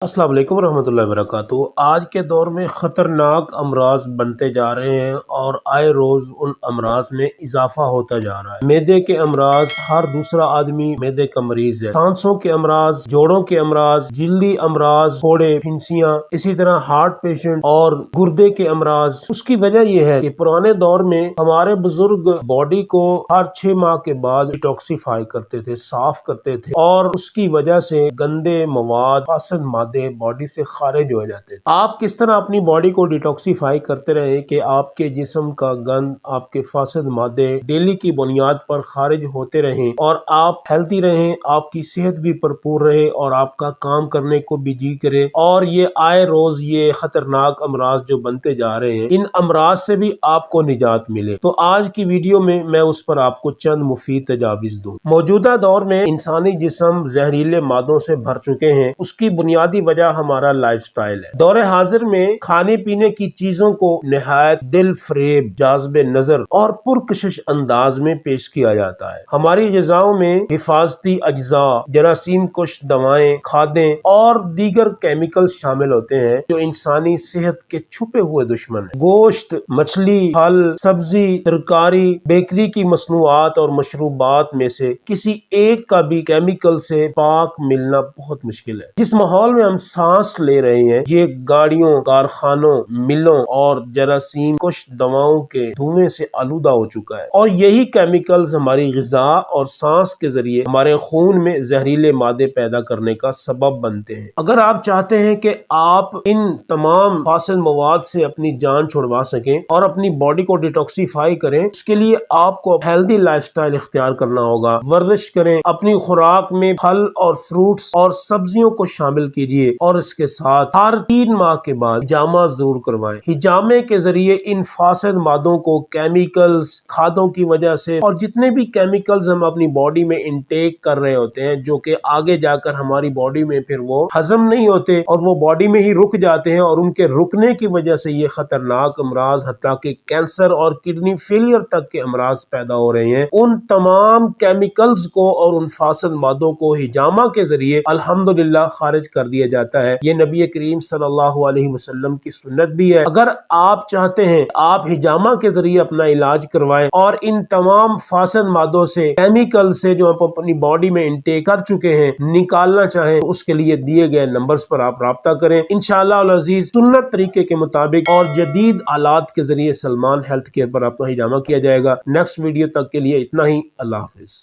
السلام علیکم ورحمۃ اللہ وبرکاتہ۔ آج کے دور میں خطرناک امراض بنتے جا رہے ہیں اور آئے روز ان امراض میں اضافہ ہوتا جا رہا ہے۔ معدے کے امراض، ہر دوسرا آدمی معدے کا مریض ہے۔ سانسوں کے امراض، جوڑوں کے امراض، جلدی امراض، پھوڑے، پھنسیاں، اسی طرح ہارٹ پیشنٹ اور گردے کے امراض۔ اس کی وجہ یہ ہے کہ پرانے دور میں ہمارے بزرگ باڈی کو ہر 6 ماہ کے بعد ڈیٹاکسیفائی کرتے تھے، صاف کرتے تھے، اور اس کی وجہ سے گندے مواد، فاسد مادے باڈی سے خارج ہو جاتے تھے۔ آپ کس طرح اپنی باڈی کو ڈیٹاکسیفائی کرتے رہیں کہ آپ کے جسم کا گند، آپ کے فاسد مادے ڈیلی کی بنیاد پر خارج ہوتے رہیں اور آپ ہیلتھی رہیں، آپ کی صحت بھی بھرپور رہے اور آپ کا کام کرنے کو بھی جی کرے، اور یہ آئے روز یہ خطرناک امراض جو بنتے جا رہے ہیں، ان امراض سے بھی آپ کو نجات ملے۔ تو آج کی ویڈیو میں اس پر آپ کو چند مفید تجاویز دوں۔ موجودہ دور میں انسانی جسم زہریلے مادوں سے بھر چکے ہیں۔ اس کی بنیادی وجہ ہمارا لائف سٹائل ہے۔ دور حاضر میں کھانے پینے کی چیزوں کو نہایت دل فریب، جاذب نظر اور پرکشش انداز میں پیش کیا جاتا ہے۔ ہماری غذاؤں میں حفاظتی اجزاء، جراثیم کش دوائیں، کھادیں اور دیگر کیمیکل شامل ہوتے ہیں جو انسانی صحت کے چھپے ہوئے دشمن ہیں۔ گوشت، مچھلی، پھل، سبزی، ترکاری، بیکری کی مصنوعات اور مشروبات میں سے کسی ایک کا بھی کیمیکل سے پاک ملنا بہت مشکل ہے۔ جس ماحول میں ہم سانس لے رہے ہیں، یہ گاڑیوں، کارخانوں، ملوں اور جراثیم کش دواؤں کے دھوئیں سے آلودہ ہو چکا ہے، اور یہی کیمیکلز ہماری غذا اور سانس کے ذریعے ہمارے خون میں زہریلے مادے پیدا کرنے کا سبب بنتے ہیں۔ اگر آپ چاہتے ہیں کہ آپ ان تمام فاسد مواد سے اپنی جان چھڑوا سکیں اور اپنی باڈی کو ڈیٹاکسیفائی کریں، اس کے لیے آپ کو ہیلتھی لائف سٹائل اختیار کرنا ہوگا۔ ورزش کریں، اپنی خوراک میں پھل اور فروٹس اور سبزیوں کو شامل کیجیے، اور اس کے ساتھ ہر 3 ماہ کے بعد ہجامہ ضرور کروائیں۔ ہجامے کے ذریعے ان فاسد مادوں کو، کیمیکلز، کھادوں کی وجہ سے، اور جتنے بھی کیمیکلز ہم اپنی باڈی میں انٹیک کر رہے ہوتے ہیں جو کہ آگے جا کر ہماری باڈی میں پھر وہ ہضم نہیں ہوتے اور وہ باڈی میں ہی رک جاتے ہیں، اور ان کے رکنے کی وجہ سے یہ خطرناک امراض، حتیٰ کہ کینسر اور کڈنی فیلئر تک کے امراض پیدا ہو رہے ہیں۔ ان تمام کیمیکلز کو اور ان فاسد مادوں کو ہجامہ کے ذریعے الحمدللہ خارج کر دیا جاتا ہے۔ یہ نبی کریم صلی اللہ علیہ وسلم کی سنت بھی ہے۔ اگر آپ چاہتے ہیں آپ ہجامہ کے ذریعے اپنا علاج کروائیں اور ان تمام فاسد مادوں سے، کیمیکل سے جو آپ اپنی باڈی میں انٹیک کر چکے ہیں، نکالنا چاہیں، اس کے لیے دیے گئے نمبرز پر آپ رابطہ کریں۔ انشاءاللہ العزیز سنت طریقے کے مطابق اور جدید آلات کے ذریعے سلمان ہیلتھ کیئر پر آپ کا ہجامہ کیا جائے گا۔ نیکسٹ ویڈیو تک کے لیے اتنا ہی۔ اللہ حافظ۔